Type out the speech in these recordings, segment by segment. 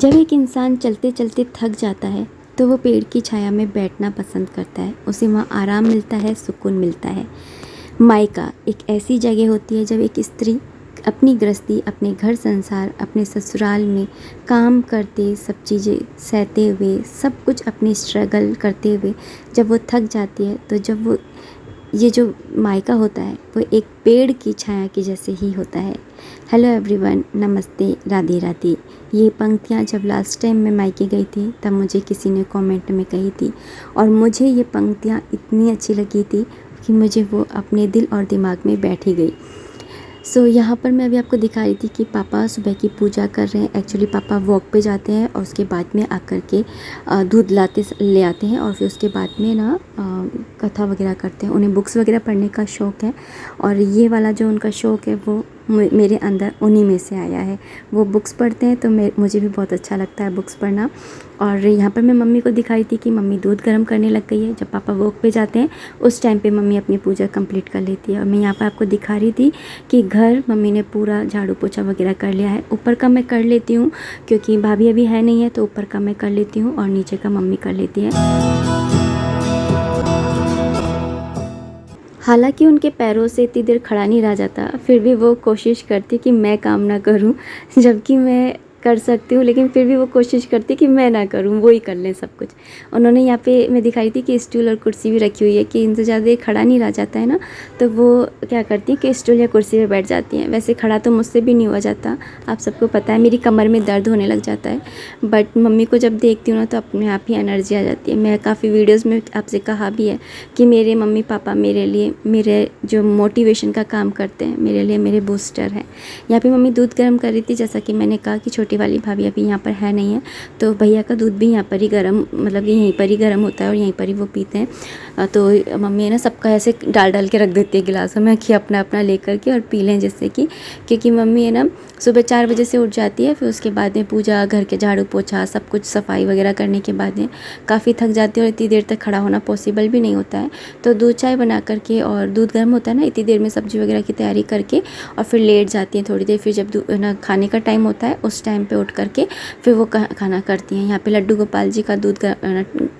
जब एक इंसान चलते चलते थक जाता है तो वो पेड़ की छाया में बैठना पसंद करता है। उसे वहाँ आराम मिलता है, सुकून मिलता है। मायका एक ऐसी जगह होती है जब एक स्त्री अपनी गृहस्थी, अपने घर संसार, अपने ससुराल में काम करते, सब चीज़ें सहते हुए, सब कुछ अपनी स्ट्रगल करते हुए जब वो थक जाती है, तो जब वो ये जो मायका होता है वो एक पेड़ की छाया की जैसे ही होता है। हेलो एवरीवन, नमस्ते, राधे राधे। ये पंक्तियाँ जब लास्ट टाइम मैं मायके गई थी तब मुझे किसी ने कमेंट में कही थी और मुझे ये पंक्तियाँ इतनी अच्छी लगी थी कि मुझे वो अपने दिल और दिमाग में बैठ ही गई। यहाँ पर मैं अभी आपको दिखा रही थी कि पापा सुबह की पूजा कर रहे हैं। एक्चुअली पापा वॉक पे जाते हैं और उसके बाद में आकर के दूध ले आते हैं और फिर उसके बाद में ना कथा वगैरह करते हैं। उन्हें बुक्स वगैरह पढ़ने का शौक़ है और ये वाला जो उनका शौक़ है वो मेरे अंदर उन्हीं में से आया है। वो बुक्स पढ़ते हैं तो मुझे भी बहुत अच्छा लगता है बुक्स पढ़ना। और यहाँ पर मैं मम्मी को दिखाई थी कि मम्मी दूध गर्म करने लग गई है। जब पापा वॉक पे जाते हैं उस टाइम पे मम्मी अपनी पूजा कंप्लीट कर लेती है। और मैं यहाँ पर आपको दिखा रही थी कि घर मम्मी ने पूरा झाड़ू पोछा वगैरह कर लिया है। ऊपर का मैं कर लेती हूँ क्योंकि भाभी अभी है नहीं है, तो ऊपर का मैं कर लेती हूँ और नीचे का मम्मी कर लेती है। हालांकि उनके पैरों से इतनी देर खड़ा नहीं रहा जाता, फिर भी वो कोशिश करती कि मैं काम ना करूं, जबकि मैं कर सकती हूँ, लेकिन फिर भी वो कोशिश करती कि मैं ना करूँ, वो ही कर लें सब कुछ। उन्होंने यहाँ पे मैं दिखाई थी कि स्टूल और कुर्सी भी रखी हुई है कि इनसे ज़्यादा देर खड़ा नहीं रहा जाता है ना, तो वो क्या करती हैं कि स्टूल या कुर्सी पे बैठ जाती हैं। वैसे खड़ा तो मुझसे भी नहीं हुआ जाता, आप सबको पता है मेरी कमर में दर्द होने लग जाता है, बट मम्मी को जब देखती हूँ ना तो अपने आप ही एनर्जी आ जाती है। मैं काफ़ी वीडियोज़ में आपसे कहा भी है कि मेरे मम्मी पापा मेरे लिए मेरे जो मोटिवेशन का काम करते हैं, मेरे लिए मेरे बूस्टर हैं। यहाँ पे मम्मी दूध गर्म कर रही थी, जैसा कि मैंने कहा कि छोटी वाली भाभी अभी यहाँ पर है नहीं है, तो भैया का दूध भी यहाँ पर ही गर्म, मतलब यहीं पर ही गर्म होता है और यहीं पर ही वो पीते हैं। तो मम्मी है ना सबका ऐसे डाल के रख देती है गिलासों में कि अपना अपना लेकर के और पी लें, जिससे कि क्योंकि मम्मी है ना सुबह 4 बजे से उठ जाती है, फिर उसके बाद में पूजा, घर के झाड़ू पोछा, सब कुछ सफाई वगैरह करने के बाद में काफ़ी थक जाती है और इतनी देर तक खड़ा होना पॉसिबल भी नहीं होता है। तो दूध चाय बना करके और दूध गर्म होता है ना, इतनी देर में सब्जी वगैरह की तैयारी करके और फिर लेट जाती हैं थोड़ी देर। फिर जब ना खाने का टाइम होता है उस टाइम पे उठ करके फिर वो खाना करती हैं। यहाँ पे लड्डू गोपाल जी का दूध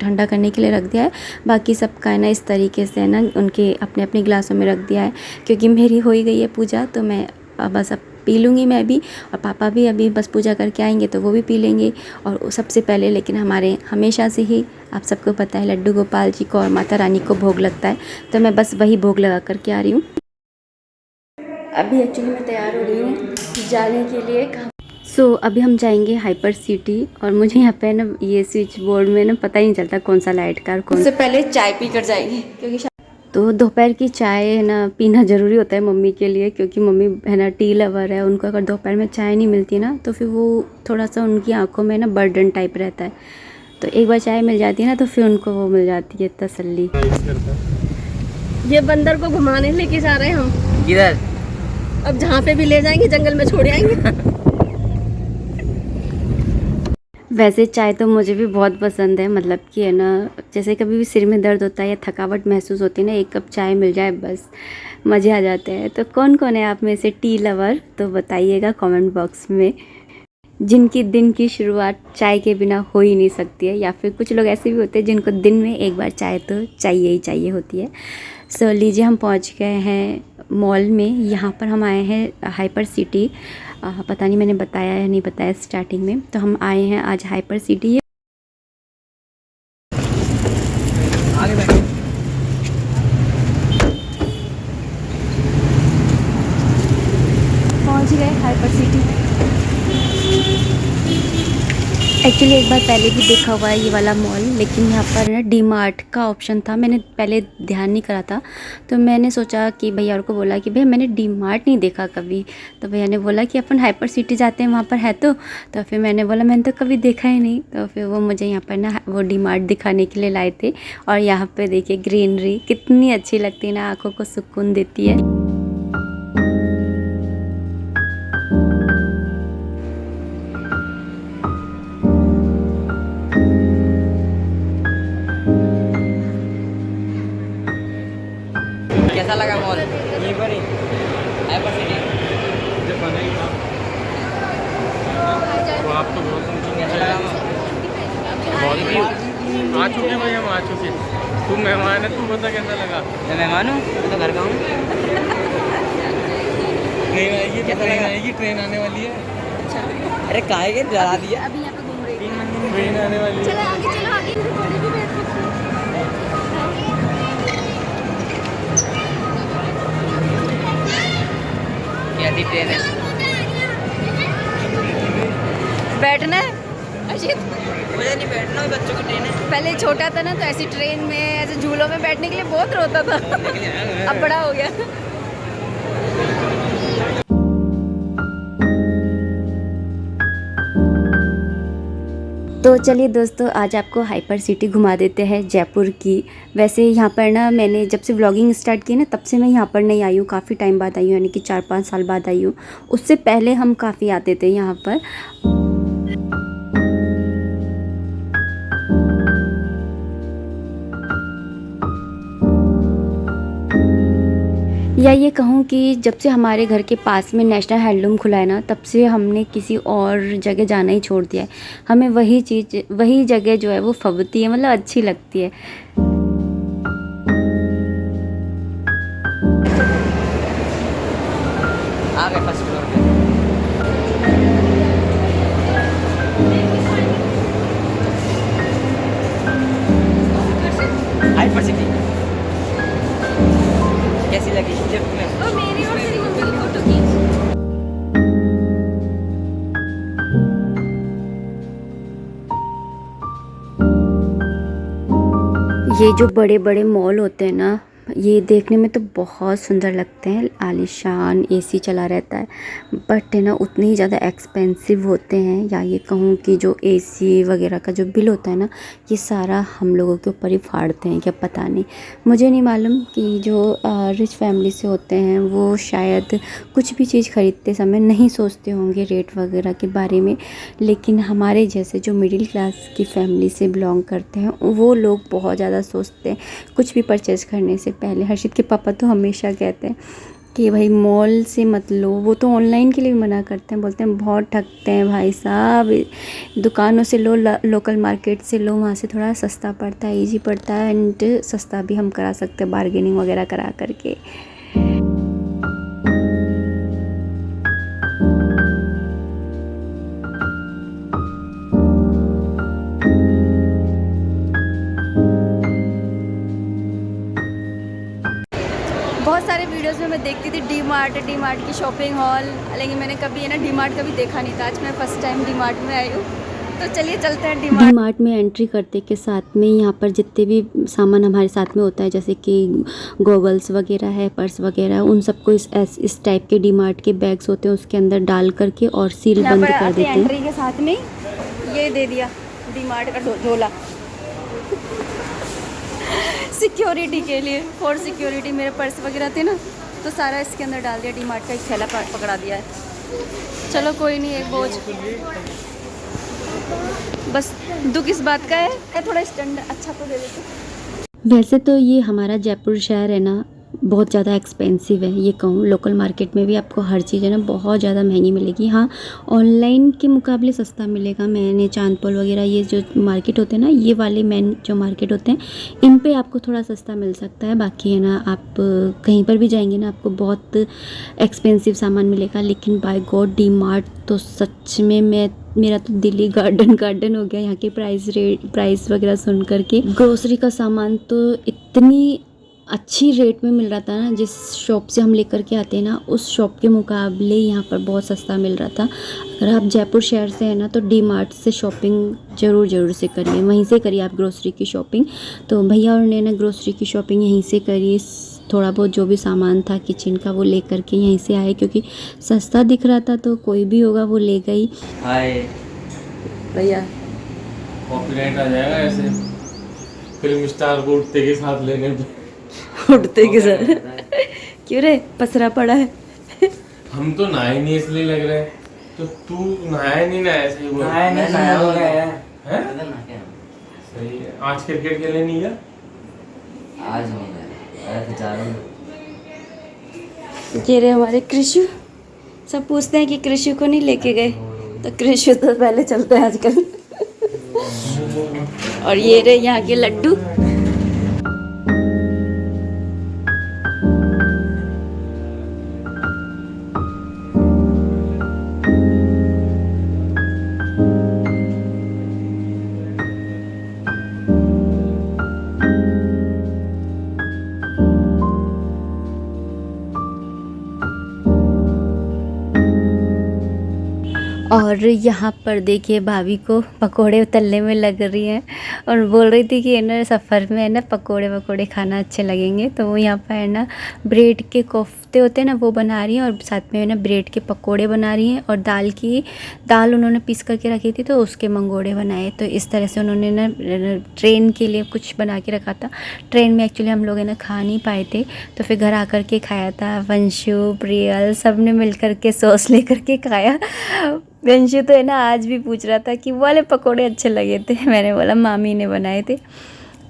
ठंडा करने के लिए रख दिया है, बाकी सबका है ना इस तरीके से है ना उनके अपने अपने गिलासों में रख दिया है। क्योंकि मेरी हो ही गई है पूजा, तो मैं बस अब पी लूँगी मैं भी, और पापा भी अभी बस पूजा करके आएंगे तो वो भी पी लेंगे। और सबसे पहले लेकिन हमारे हमेशा से ही आप सबको पता है लड्डू गोपाल जी को और माता रानी को भोग लगता है, तो मैं बस वही भोग लगा करके आ रही हूँ। अभी एक्चुअली मैं तैयार हो रही हूँ जाने के लिए। अभी हम जाएंगे हाइपर सिटी और मुझे यहाँ पे ना ये स्विच बोर्ड में ना पता ही नहीं चलता कौन सा लाइट का और कौन से। पहले चाय पी कर जाएंगे क्योंकि तो दोपहर की चाय है ना पीना ज़रूरी होता है मम्मी के लिए, क्योंकि मम्मी है ना टी लवर है। उनको अगर दोपहर में चाय नहीं मिलती ना तो फिर वो थोड़ा सा उनकी आंखों में ना बर्डन टाइप रहता है, तो एक बार चाय मिल जाती है ना तो फिर उनको वो मिल जाती है तसल्ली। ये बंदर को घुमाने लेके जा रहे हैं हम। किधर? अब जहाँ पे भी ले जाएंगे जंगल में छोड़ आएंगे। वैसे चाय तो मुझे भी बहुत पसंद है, मतलब कि है ना जैसे कभी भी सिर में दर्द होता है या थकावट महसूस होती है ना, एक कप चाय मिल जाए बस मज़े आ जाते हैं। तो कौन कौन है आप में से टी लवर, तो बताइएगा कमेंट बॉक्स में, जिनकी दिन की शुरुआत चाय के बिना हो ही नहीं सकती है। या फिर कुछ लोग ऐसे भी होते हैं जिनको दिन में एक बार चाय तो चाहिए ही चाहिए होती है। लीजिए हम पहुंच गए हैं मॉल में। यहाँ पर हम आए हैं हाइपर सिटी, पता नहीं मैंने बताया या नहीं बताया स्टार्टिंग में, तो हम आए हैं आज हाइपर सिटी। पहुंच गए हाइपर सिटी। एक्चुअली एक बार पहले भी देखा हुआ है ये वाला मॉल, लेकिन यहाँ पर ना डी मार्ट का ऑप्शन था, मैंने पहले ध्यान नहीं करा था। तो मैंने सोचा कि भैया और को बोला कि भैया मैंने डी मार्ट नहीं देखा कभी, तो भैया ने बोला कि अपन हाइपर सिटी जाते हैं वहाँ पर है। तो फिर मैंने बोला मैंने तो कभी देखा ही नहीं, तो फिर वो मुझे यहाँ पर ना वो डी मार्ट दिखाने के लिए लाए थे। और यहाँ पर देखिए ग्रीनरी कितनी अच्छी लगती है ना, आँखों को सुकून देती है। कैसा लगा मॉल? यहीं पर ही हाइपर सिटी। वो आप तो बहुत आ चुके भाई, हम आ चुके। तू मेहमान है, तू बता कैसा लगा? मैं मेहमान हूँ, मैं तो घर का हूँ। ट्रेन आएगी तो ट्रेन आएगी, ट्रेन आने वाली है। अरे काहे के डरा दिया। अभी यहाँ पे घूम रही ट्रेन आने वाली है। चलो आगे, चलो आगे, थोड़ी भी बैठ सकते कैसी ट्रेन है? बैठना है अशित। मुझे नहीं बैठना, बच्चों की ट्रेन है। पहले छोटा था ना तो ऐसी ट्रेन में, ऐसे झूलों में बैठने के लिए बहुत रोता था। अब बड़ा हो गया। तो चलिए दोस्तों, आज आपको हाइपर सिटी घुमा देते हैं जयपुर की। वैसे यहाँ पर ना मैंने जब से व्लॉगिंग स्टार्ट की ना तब से मैं यहाँ पर नहीं आई हूँ, काफ़ी टाइम बाद आई हूँ, यानी कि 4-5 साल बाद आई हूँ। उससे पहले हम काफ़ी आते थे यहाँ पर। या ये कहूँ कि जब से हमारे घर के पास में नेशनल हैंडलूम खुला है ना, तब से हमने किसी और जगह जाना ही छोड़ दिया है। हमें वही चीज़, वही जगह जो है वो फबती है, मतलब अच्छी लगती है। आ गए फर्स्ट फ्लोर पे। हाइपर सिटी कैसी लगी लिफ्ट में? और मेरी और तेरी मम्मी की फोटो खींच। ये जो बड़े बड़े मॉल होते हैं ना, ये देखने में तो बहुत सुंदर लगते हैं, आलीशान, एसी चला रहता है, बट है ना उतने ही ज़्यादा एक्सपेंसिव होते हैं। या ये कहूँ कि जो एसी वगैरह का जो बिल होता है ना, ये सारा हम लोगों के ऊपर ही फाड़ते हैं क्या पता नहीं। मुझे नहीं मालूम कि जो रिच फैमिली से होते हैं वो शायद कुछ भी चीज़ ख़रीदते समय नहीं सोचते होंगे रेट वगैरह के बारे में, लेकिन हमारे जैसे जो मिडिल क्लास की फैमिली से बिलोंग करते हैं वो लोग बहुत ज़्यादा सोचते हैं कुछ भी परचेज़ करने से पहले। हर्षित के पापा तो हमेशा कहते हैं कि भाई मॉल से मत लो, वो तो ऑनलाइन के लिए भी मना करते हैं, बोलते हैं बहुत ठगते हैं भाई साहब, दुकानों से लो, लोकल मार्केट से लो, वहाँ से थोड़ा सस्ता पड़ता है, इजी पड़ता है, एंड सस्ता भी हम करा सकते हैं बार्गेनिंग वगैरह करा करके। बहुत सारे वीडियोस में मैं देखती थी डी मार्ट की शॉपिंग हॉल, लेकिन मैंने कभी है ना डी मार्ट कभी देखा नहीं था। आज मैं फर्स्ट टाइम डी मार्ट में आई हूँ, तो चलिए चलते हैं डी मार्ट। डी मार्ट में एंट्री करते के साथ में यहाँ पर जितने भी सामान हमारे साथ में होता है, जैसे कि गॉगल्स वगैरह है, पर्स वगैरह, उन सबको इस टाइप के डी मार्ट के बैग्स होते हैं उसके अंदर डाल करके और सील बंद कर देते हैं। एंट्री के साथ में ये दे दिया डी मार्ट का झोला सिक्योरिटी के लिए, फॉर सिक्योरिटी। मेरे पर्स वगैरह थे ना तो सारा इसके अंदर डाल दिया, डी मार्ट का एक थैला पकड़ा दिया है। चलो कोई नहीं, एक बोझ बस। दुख इस बात का है थोड़ा स्टैंडर्ड अच्छा तो दे देते। वैसे तो ये हमारा जयपुर शहर है ना बहुत ज़्यादा एक्सपेंसिव है। ये कहूँ लोकल मार्केट में भी आपको हर चीज़ है ना बहुत ज़्यादा महंगी मिलेगी। हाँ, ऑनलाइन के मुकाबले सस्ता मिलेगा। मैंने चांदपोल वगैरह ये जो मार्केट होते हैं ना, ये वाले मेन जो मार्केट होते हैं, इन पे आपको थोड़ा सस्ता मिल सकता है। बाकी है ना आप कहीं पर भी जाएंगे ना आपको बहुत एक्सपेंसिव सामान मिलेगा। लेकिन बाय गॉड डी मार्ट तो सच में मेरा तो दिल्ली गार्डन हो गया यहाँ के प्राइस वगैरह सुन करके। ग्रोसरी का सामान तो इतनी अच्छी रेट में मिल रहा था ना, जिस शॉप से हम लेकर के आते हैं ना उस शॉप के मुकाबले यहाँ पर बहुत सस्ता मिल रहा था। अगर आप जयपुर शहर से हैं ना तो डी मार्ट से शॉपिंग ज़रूर से करिए, वहीं से करिए आप ग्रोसरी की शॉपिंग। तो भैया और ने ना ग्रोसरी की शॉपिंग यहीं से करी, थोड़ा बहुत जो भी सामान था किचन का वो ले करके यहीं से आए, क्योंकि सस्ता दिख रहा था तो कोई भी होगा वो ले गई। हाय भैया कॉपीराइट आ जाएगा ऐसे फिल्म स्टार को उठते के साथ लेने पे। उठते के साथ क्यों रे, पसरा पड़ा है। हम तो नहाए नहीं इसलिए लग रहा है, तो तू नहाया नहीं ना ऐसे ही बोल। नया हो गया है। हैं? सही है। आज क्रिकेट खेलने नहीं गया? आज नहीं गया, अरे तो जा रहा हूँ। ये रहे हमारे कृषु, सब पूछते हैं कि कृषु को नहीं लेके गए। तो कृषि तो पहले चलते हैं आजकल। और ये रहे यहाँ के लड्डू। और यहाँ पर देखिए भाभी को पकोड़े तलने में लग रही हैं और बोल रही थी कि है ना सफ़र में है ना पकोड़े वकोड़े खाना अच्छे लगेंगे। तो वो यहाँ पर है ना ब्रेड के कोफ्ते होते हैं ना वो बना रही हैं और साथ में है ना ब्रेड के पकोड़े बना रही हैं। और दाल उन्होंने पीस करके रखी थी तो उसके मंगोड़े बनाए। तो इस तरह से उन्होंने ना ट्रेन के लिए कुछ बना के रखा था। ट्रेन में एक्चुअली हम लोग है ना खा नहीं पाए थे तो फिर घर आकर के खाया था। वंशु, प्रियल सब ने मिल कर के सॉस ले कर के खाया। वंशु तो है ना आज भी पूछ रहा था कि वो वाले पकोड़े अच्छे लगे थे। मैंने बोला मामी ने बनाए थे।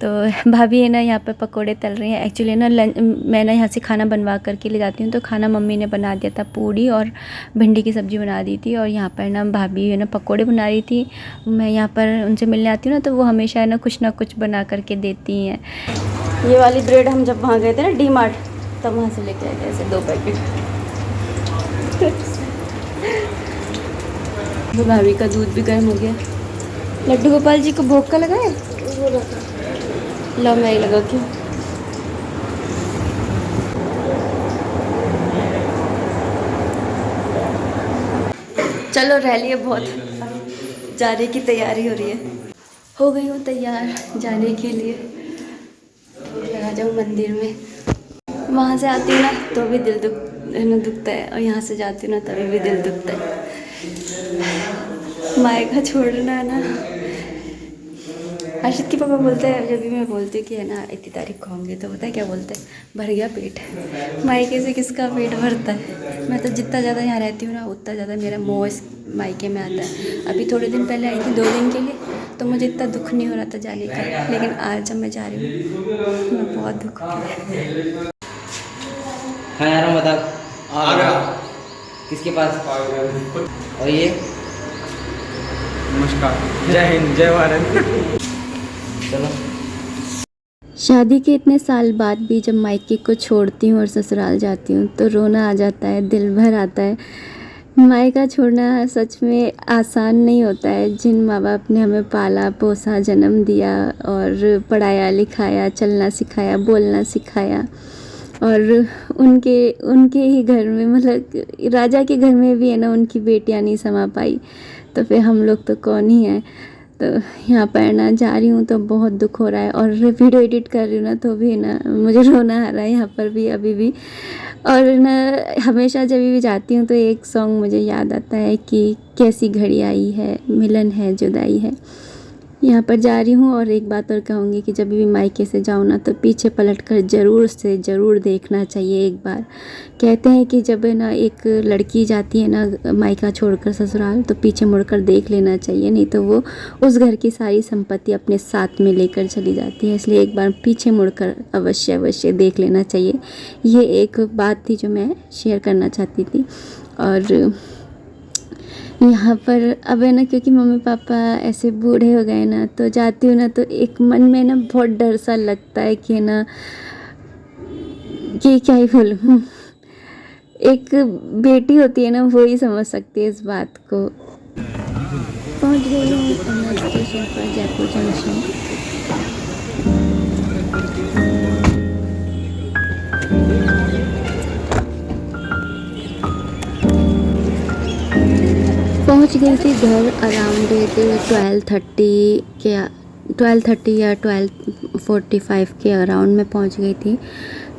तो भाभी है ना यहाँ पर पकोड़े तल रही हैं। एक्चुअली ना मैं ना यहाँ से खाना बनवा करके ले जाती हूँ तो खाना मम्मी ने बना दिया था। पूड़ी और भिंडी की सब्ज़ी बना दी थी और यहाँ पर ना भाभी है ना पकोड़े बना रही थी। मैं यहाँ पर उनसे मिलने आती हूँ ना तो वो हमेशा है ना कुछ बना करके देती हैं। ये वाली ब्रेड हम जब वहाँ गए थे ना डी-मार्ट तब वहाँ से लेके आए थे ऐसे 2 पैकेट। तो भाभी का दूध भी गर्म हो गया। लड्डू गोपाल जी को भोग का लगा है? लो मैं ही लगा क्यों। चलो रैली है बहुत, जाने की तैयारी हो रही है। हो गई हूँ तैयार जाने के लिए। आ जाऊँ मंदिर में। वहाँ से आती हूँ ना तो भी दिल दुखता है और यहाँ से जाती हूँ ना तभी भी दिल दुखता है। मायका छोड़ना है ना। अर्षित के पापा बोलते हैं जब भी मैं बोलती हूँ कि है ना इतनी तारीख को होंगे तो पता है क्या बोलते हैं, भर गया पेट। मायके से किसका पेट भरता है। मैं तो जितना ज़्यादा यहाँ रहती हूँ ना उतना ज़्यादा मेरा मोह इस मायके में आता है। अभी थोड़े दिन पहले आई थी 2 दिन के लिए तो मुझे इतना दुख नहीं हो रहा था जाने का, लेकिन आज जब मैं जा रही हूँ मैं बहुत दुख हो रहा है। हाँ यार बताओ आ गया किसके पास? और ये नमस्कार, जय हिंद, जय भारत। चलो। शादी के इतने साल बाद भी जब मायके को छोड़ती हूँ और ससुराल जाती हूँ तो रोना आ जाता है, दिल भर आता है। मायका छोड़ना सच में आसान नहीं होता है। जिन माँ बाप ने हमें पाला पोसा, जन्म दिया और पढ़ाया लिखाया, चलना सिखाया, बोलना सिखाया और उनके ही घर में मतलब राजा के घर में भी है ना उनकी बेटियां नहीं समा पाई तो फिर हम लोग तो कौन ही हैं। तो यहाँ पर ना जा रही हूँ तो बहुत दुख हो रहा है और वीडियो एडिट कर रही हूँ ना तो भी ना मुझे रोना आ रहा है यहाँ पर भी अभी भी। और ना हमेशा जब भी जाती हूँ तो एक सॉन्ग मुझे याद आता है कि कैसी घड़ी आई है, मिलन है, जुदाई है। यहाँ पर जा रही हूँ और एक बात और कहूँगी कि जब भी मायके से जाऊँ ना तो पीछे पलटकर ज़रूर देखना चाहिए एक बार। कहते हैं कि जब है ना एक लड़की जाती है ना मायका छोड़कर ससुराल तो पीछे मुड़कर देख लेना चाहिए, नहीं तो वो उस घर की सारी संपत्ति अपने साथ में लेकर चली जाती है। इसलिए एक बार पीछे मुड़कर अवश्य देख लेना चाहिए। ये एक बात थी जो मैं शेयर करना चाहती थी। और यहाँ पर अब है ना क्योंकि मम्मी पापा ऐसे बूढ़े हो गए ना तो जाती हूँ ना तो एक मन में ना बहुत डर सा लगता है कि ना कि क्या ही बोलूँ। एक बेटी होती है ना वो ही समझ सकती है इस बात को। पहुँच गई हूँ स्टेशन पर, जयपुर जंक्शन। पहुंच गई थी घर अराउंड 12:30 या 12:45 के अराउंड में पहुंच गई थी।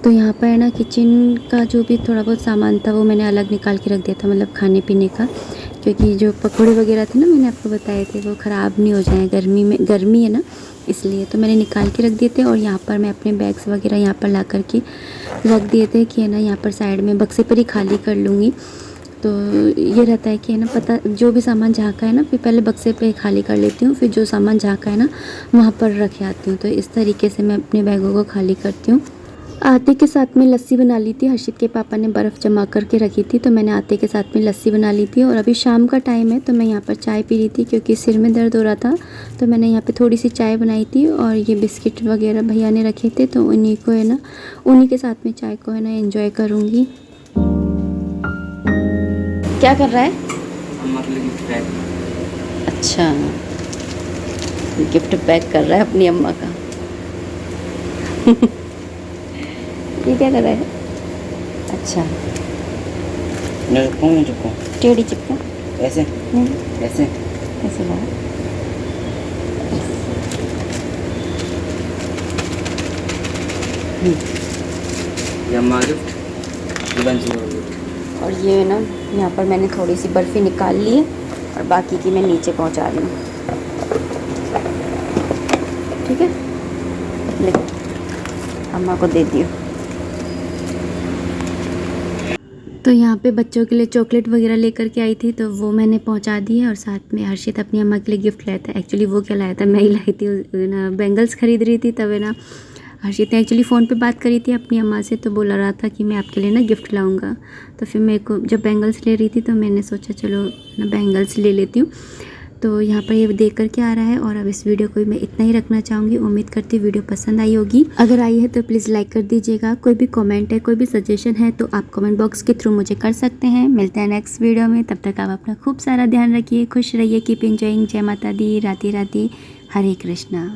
तो यहाँ पर है ना किचन का जो भी थोड़ा बहुत सामान था वो मैंने अलग निकाल के रख दिया था, मतलब खाने पीने का, क्योंकि जो पकौड़े वगैरह थे ना मैंने आपको बताए थे वो ख़राब नहीं हो जाए गर्मी है ना, इसलिए तो मैंने निकाल के रख दिए थे। और यहाँ पर मैं अपने बैग्स वगैरह यहाँ पर ला कर के रख दिए थे कि है ना यहाँ पर साइड में बक्से पर ही खाली कर लूँगी। तो ये रहता है कि है ना पता जो भी सामान जहाँ का है ना फिर पहले बक्से पे खाली कर लेती हूँ, फिर जो सामान जहाँ का है ना वहाँ पर रख आती हूँ। तो इस तरीके से मैं अपने बैगों को खाली करती हूँ। आटे के साथ में लस्सी बना ली थी। हर्षित के पापा ने बर्फ़ जमा करके रखी थी, तो मैंने आटे के साथ में लस्सी बना ली थी। और अभी शाम का टाइम है, तो मैं यहाँ पर चाय पी रही थी क्योंकि सिर में दर्द हो रहा था। तो मैंने यहाँ पे थोड़ी सी चाय बनाई थी और ये बिस्किट वगैरह भैया ने रखे थे, तो उन्हीं को है ना, उन्हीं के साथ में चाय को है ना एंजॉय करूँगी। क्या कर रहा है? अम्मा के लिए गिफ्ट पैक। अच्छा, गिफ्ट पैक कर रहा है अपनी अम्मा का। ये क्या कर रहा है? अच्छा, मैं चिपकाऊँ टेढ़ी चिपका। ऐसे नहीं, ऐसे ऐसे लगा। ये अम्मा गिफ्ट, ये बंसी का गिफ्ट। और ये ना यहाँ पर मैंने थोड़ी सी बर्फ़ी निकाल ली है और बाकी की मैं नीचे पहुँचा रही हूँ। ठीक है, ले अम्मा को दे दियो। तो यहाँ पे बच्चों के लिए चॉकलेट वगैरह लेकर के आई थी, तो वो मैंने पहुँचा दी है। और साथ में हर्षित अपनी अम्मा के लिए गिफ्ट लाया था। एक्चुअली वो क्या लाया था, मैं ही लाई थी ना, बैंगल्स ख़रीद रही थी। तब है ना हर्षित ने एक्चुअली फ़ोन पे बात करी थी अपनी अम्मा से, तो बोला रहा था कि मैं आपके लिए ना गिफ्ट लाऊंगा। तो फिर मेरे को जब बैंगल्स ले रही थी, तो मैंने सोचा चलो ना बैंगल्स ले लेती हूँ। तो यहाँ पर ये देख कर के आ रहा है। और अब इस वीडियो को मैं इतना ही रखना चाहूँगी। उम्मीद करती हूँ वीडियो पसंद आई होगी। अगर आई है तो प्लीज़ लाइक कर दीजिएगा। कोई भी कमेंट है, कोई भी सजेशन है, तो आप कमेंट बॉक्स के थ्रू मुझे कर सकते हैं। मिलते हैं नेक्स्ट वीडियो में। तब तक आप अपना खूब सारा ध्यान रखिए, खुश रहिए, कीप एंजॉइंग। जय माता दी, राधे राधे, हरे कृष्णा।